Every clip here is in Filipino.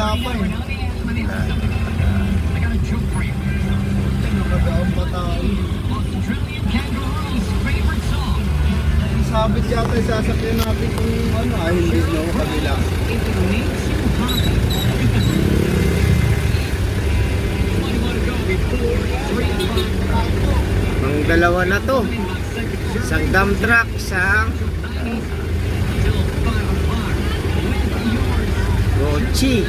wala pa eh. Nakadaan pa tayo. Sabit yata yung sasakyan natin kung ano, hindi na ako kabila. Ang dalawa na to. Isang dump truck, isang Gucci.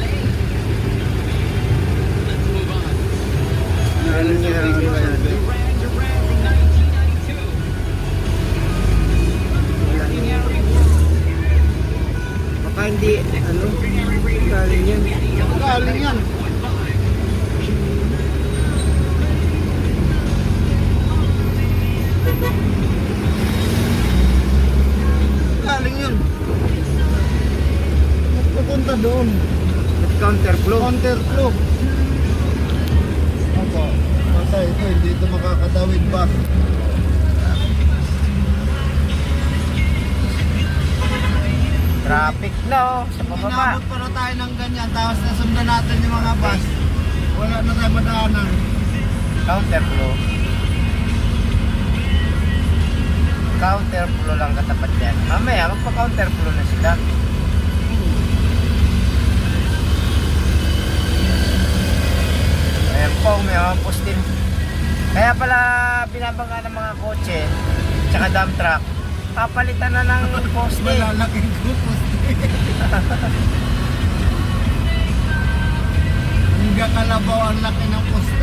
Ano niya review natin? Baka hindi, ano, galing yan. Galing yan. Galing yun. Pupunta doon. Counterflow. Counterflow. Opo. Patay ito. Hindi ito makakatawid ba? Traffic na oh, sa pababa. Inabot pa na tayo ng ganyan. Tapos nasundan natin yung mga bus. Wala na tayo madaanan. Counterflow. Counterflow lang katapat yan. Mamaya magpa-counterflow na sila. Ayan po, may mga postin. Kaya pala binabangga ng mga kotse tsaka dump truck. Papalitan na ng poste. Malalaking grupos. Hanggang kalabaw ang laki ng poste.